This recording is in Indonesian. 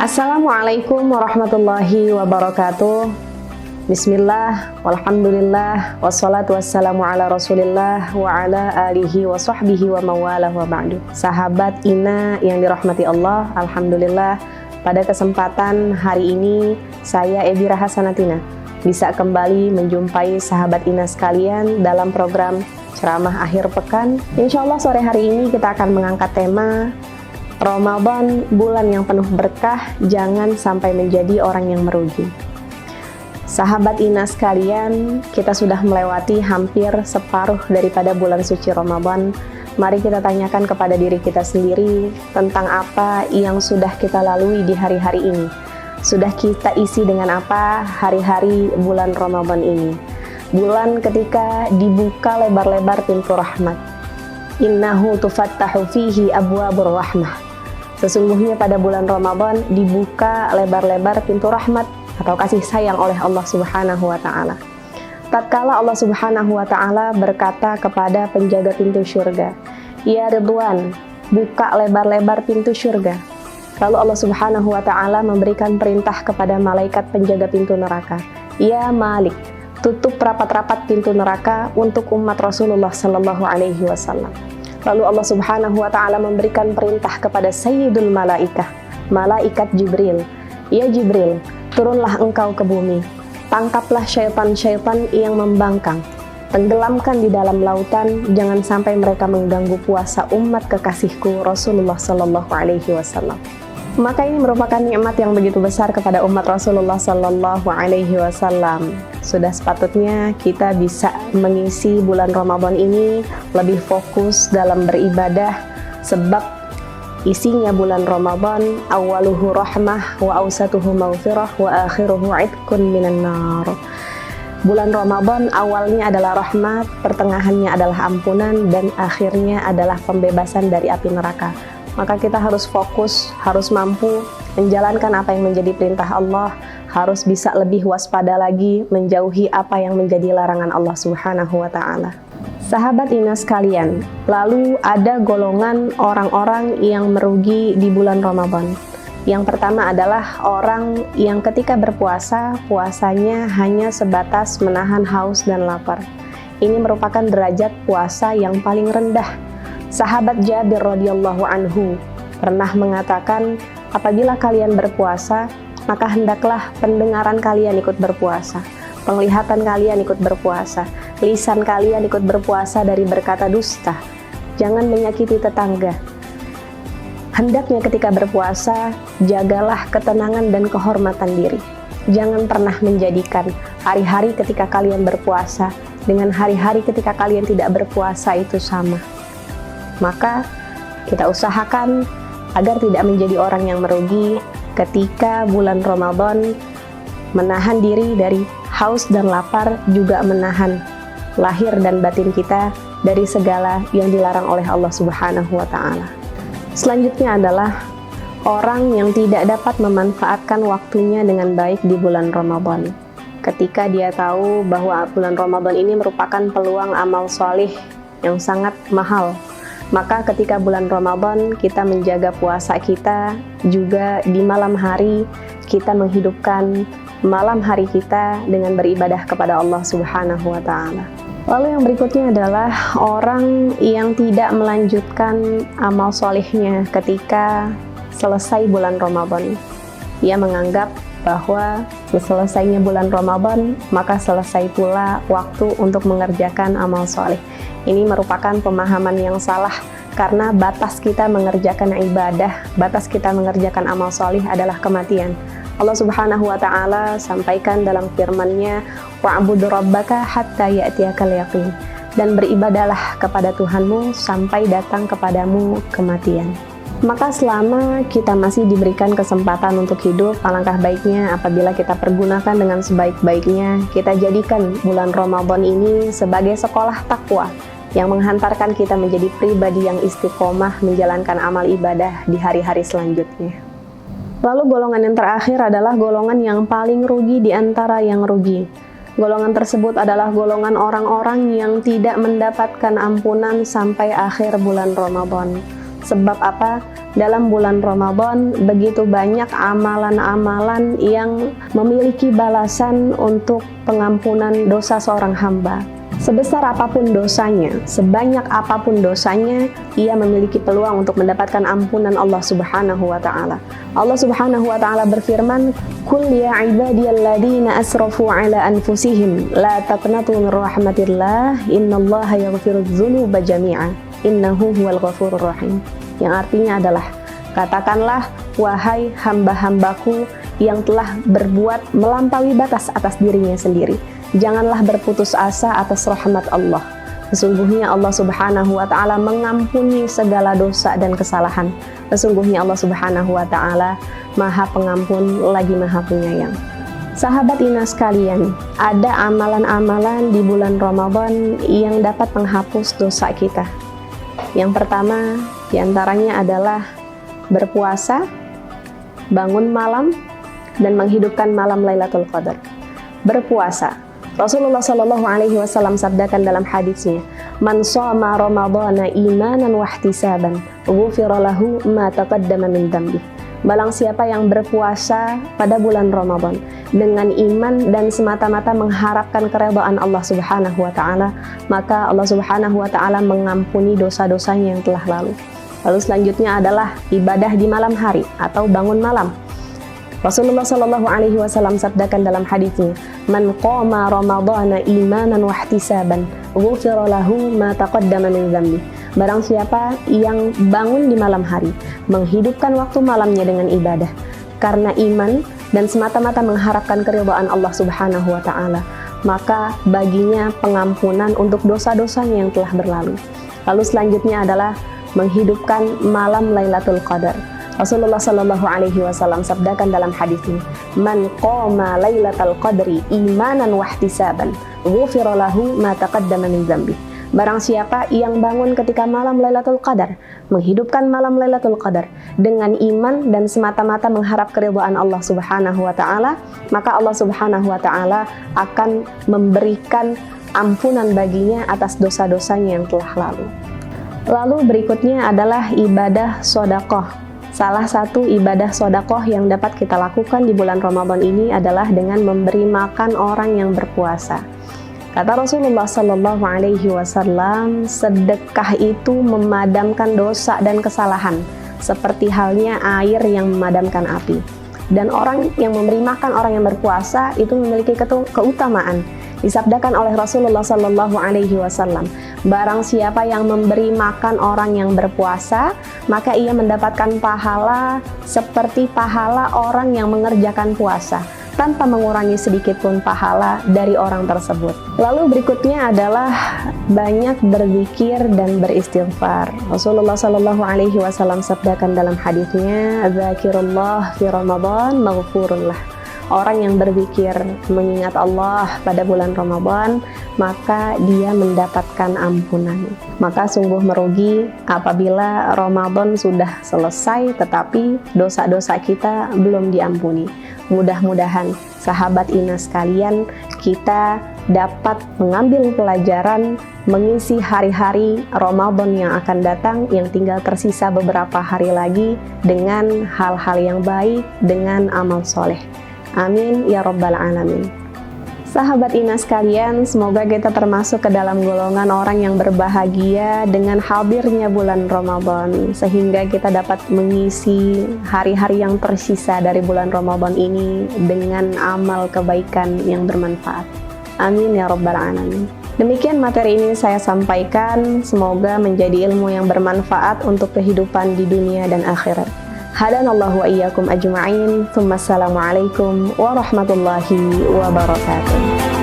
Assalamualaikum warahmatullahi wabarakatuh. Bismillah, walhamdulillah, wassalatu wassalamu ala rasulillah wa ala alihi wa sahbihi wa mawalah wa ba'du. Sahabat Ina yang dirahmati Allah, alhamdulillah pada kesempatan hari ini saya Ebi Rahasanatina bisa kembali menjumpai sahabat Ina sekalian dalam program Ceramah Akhir Pekan. Insyaallah sore hari ini kita akan mengangkat tema Ramadan, bulan yang penuh berkah, jangan sampai menjadi orang yang merugi. Sahabat Ina sekalian, kita sudah melewati hampir separuh daripada bulan suci Ramadan. Mari kita tanyakan kepada diri kita sendiri tentang apa yang sudah kita lalui di hari-hari ini. Sudah kita isi dengan apa hari-hari bulan Ramadan ini. Bulan ketika dibuka lebar-lebar pintu rahmat. Innahu tufattahu fihi abwabur rahmah. Sesungguhnya pada bulan Ramadan dibuka lebar-lebar pintu rahmat atau kasih sayang oleh Allah Subhanahu wa Ta'ala. Tatkala Allah Subhanahu wa Ta'ala berkata kepada penjaga pintu surga, "Ya Ridwan, buka lebar-lebar pintu surga." Lalu Allah Subhanahu wa Ta'ala memberikan perintah kepada malaikat penjaga pintu neraka, "Ya Malik, tutup rapat-rapat pintu neraka untuk umat Rasulullah sallallahu alaihi wasallam." Lalu Allah Subhanahu wa Ta'ala memberikan perintah kepada Sayyidul Malaikah, Malaikat Jibril, "Ya Jibril, turunlah engkau ke bumi, tangkaplah syaitan-syaitan yang membangkang, tenggelamkan di dalam lautan, jangan sampai mereka mengganggu puasa umat kekasihku Rasulullah sallallahu alaihi wasallam." Maka ini merupakan nikmat yang begitu besar kepada umat Rasulullah sallallahu alaihi wasallam. Sudah sepatutnya kita bisa mengisi bulan Ramadan ini lebih fokus dalam beribadah, sebab isinya bulan Ramadan awaluhu rahmah wa awsatuhu maghfirah wa akhiruhu itqun minan nar. Bulan Ramadan awalnya adalah rahmat, pertengahannya adalah ampunan, dan akhirnya adalah pembebasan dari api neraka. Maka kita harus fokus, harus mampu menjalankan apa yang menjadi perintah Allah, harus bisa lebih waspada lagi menjauhi apa yang menjadi larangan Allah Subhanahu wa Ta'ala. Sahabat Ina sekalian, lalu ada golongan orang-orang yang merugi di bulan Ramadan. Yang pertama adalah orang yang ketika berpuasa, puasanya hanya sebatas menahan haus dan lapar. Ini merupakan derajat puasa yang paling rendah. Sahabat Jabir radhiyallahu anhu pernah mengatakan, apabila kalian berpuasa, maka hendaklah pendengaran kalian ikut berpuasa, penglihatan kalian ikut berpuasa, lisan kalian ikut berpuasa dari berkata dusta, jangan menyakiti tetangga. Hendaknya ketika berpuasa, jagalah ketenangan dan kehormatan diri. Jangan pernah menjadikan hari-hari ketika kalian berpuasa dengan hari-hari ketika kalian tidak berpuasa itu sama. Maka kita usahakan agar tidak menjadi orang yang merugi ketika bulan Ramadan, menahan diri dari haus dan lapar, juga menahan lahir dan batin kita dari segala yang dilarang oleh Allah Subhanahu wa Ta'ala. Selanjutnya adalah orang yang tidak dapat memanfaatkan waktunya dengan baik di bulan Ramadan. Ketika dia tahu bahwa bulan Ramadan ini merupakan peluang amal soleh yang sangat mahal, maka ketika bulan Ramadan kita menjaga puasa kita, juga di malam hari kita menghidupkan malam hari kita dengan beribadah kepada Allah Subhanahu wa Ta'ala. Lalu yang berikutnya adalah orang yang tidak melanjutkan amal solehnya ketika selesai bulan Ramadan. Ia menganggap bahwa selesainya bulan Ramadan, maka selesai pula waktu untuk mengerjakan amal soleh. Ini merupakan pemahaman yang salah, karena batas kita mengerjakan ibadah, batas kita mengerjakan amal soleh adalah kematian. Allah Subhanahu wa Ta'ala sampaikan dalam firman-Nya, "Wa'budu rabbaka hatta ya'tiyakal yaqin." Dan beribadahlah kepada Tuhanmu sampai datang kepadamu kematian. Maka selama kita masih diberikan kesempatan untuk hidup, alangkah baiknya apabila kita pergunakan dengan sebaik-baiknya, kita jadikan bulan Ramadan ini sebagai sekolah takwa yang menghantarkan kita menjadi pribadi yang istiqomah menjalankan amal ibadah di hari-hari selanjutnya. Lalu golongan yang terakhir adalah golongan yang paling rugi di antara yang rugi. Golongan tersebut adalah golongan orang-orang yang tidak mendapatkan ampunan sampai akhir bulan Ramadan. Sebab apa? Dalam bulan Ramadan begitu banyak amalan-amalan yang memiliki balasan untuk pengampunan dosa seorang hamba. Sebesar apapun dosanya, sebanyak apapun dosanya, ia memiliki peluang untuk mendapatkan ampunan Allah Subhanahu wa Ta'ala. Allah Subhanahu wa Ta'ala berfirman, "Qul ya ibadiyalladzina asrafu ala anfusihim la taqnatu min rahmatillah innallaha yaghfirudz dzunuba jami'a innahu huwal ghafurur rahim." Yang artinya adalah, katakanlah, wahai hamba-hambaku yang telah berbuat melampaui batas atas dirinya sendiri, janganlah berputus asa atas rahmat Allah. Sesungguhnya Allah Subhanahu wa Ta'ala mengampuni segala dosa dan kesalahan. Sesungguhnya Allah Subhanahu wa Ta'ala Maha Pengampun lagi Maha Penyayang. Sahabat Inas sekalian, ada amalan-amalan di bulan Ramadan yang dapat menghapus dosa kita. Yang pertama diantaranya adalah berpuasa, bangun malam, dan menghidupkan malam Lailatul Qadar. Berpuasa, Rasulullah Shallallahu Alaihi Wasallam sabdakan dalam hadisnya, "Man shoma Ramadhana imanan wahtisaban, ghufira lahu ma taqaddama min dzambi." Barang siapa yang berpuasa pada bulan Ramadan dengan iman dan semata-mata mengharapkan keridhaan Allah Subhanahu wa Ta'ala, maka Allah Subhanahu wa Ta'ala mengampuni dosa-dosanya yang telah lalu. Lalu selanjutnya adalah ibadah di malam hari atau bangun malam. Rasulullah Shallallahu Alaihi Wasallam sabdakan dalam hadisnya, "Man qama Ramadhana imanan wahtisaban, ghufira lahu ma taqaddama min dzambi." Barang siapa yang bangun di malam hari, menghidupkan waktu malamnya dengan ibadah karena iman dan semata-mata mengharapkan keridhaan Allah Subhanahu wa Ta'ala, maka baginya pengampunan untuk dosa-dosanya yang telah berlalu. Lalu selanjutnya adalah menghidupkan malam Lailatul Qadar. Rasulullah Shallallahu Alaihi Wasallam sabdakan dalam hadisnya, "Man qama Lailatul Qadri imanan wahtisaban, ghufira lahu ma taqaddama min dzambi." Barang siapa yang bangun ketika malam Lailatul Qadar, menghidupkan malam Lailatul Qadar dengan iman dan semata-mata mengharap keridhaan Allah Subhanahu wa Ta'ala, maka Allah Subhanahu wa Ta'ala akan memberikan ampunan baginya atas dosa-dosanya yang telah lalu. Lalu berikutnya adalah ibadah sedekah. Salah satu ibadah sedekah yang dapat kita lakukan di bulan Ramadan ini adalah dengan memberi makan orang yang berpuasa. Kata Rasulullah Sallallahu Alaihi Wasallam, sedekah itu memadamkan dosa dan kesalahan, seperti halnya air yang memadamkan api. Dan orang yang memberi makan orang yang berpuasa itu memiliki keutamaan. Disabdakan oleh Rasulullah Sallallahu Alaihi Wasallam, barang siapa yang memberi makan orang yang berpuasa, maka ia mendapatkan pahala seperti pahala orang yang mengerjakan puasa, tanpa mengurangi sedikit pun pahala dari orang tersebut. Lalu berikutnya adalah banyak berzikir dan beristighfar. Rasulullah Shallallahu Alaihi Wasallam sabdakan dalam hadisnya, "Dzakirullah fi Ramadan maghfurun lah." Orang yang berzikir mengingat Allah pada bulan Ramadan, maka dia mendapatkan ampunan. Maka sungguh merugi apabila Ramadan sudah selesai tetapi dosa-dosa kita belum diampuni. Mudah-mudahan sahabat Inas sekalian, kita dapat mengambil pelajaran mengisi hari-hari Ramadan yang akan datang, yang tinggal tersisa beberapa hari lagi, dengan hal-hal yang baik, dengan amal soleh. Amin ya Rabbal Alamin. Sahabat Inas sekalian, semoga kita termasuk ke dalam golongan orang yang berbahagia dengan hadirnya bulan Ramadan, sehingga kita dapat mengisi hari-hari yang tersisa dari bulan Ramadan ini dengan amal kebaikan yang bermanfaat. Amin ya Rabbal Alamin. Demikian materi ini saya sampaikan, semoga menjadi ilmu yang bermanfaat untuk kehidupan di dunia dan akhirat. Hadanallahu wa iyyakum ajma'in. Assalamualaikum warahmatullahi wabarakatuh.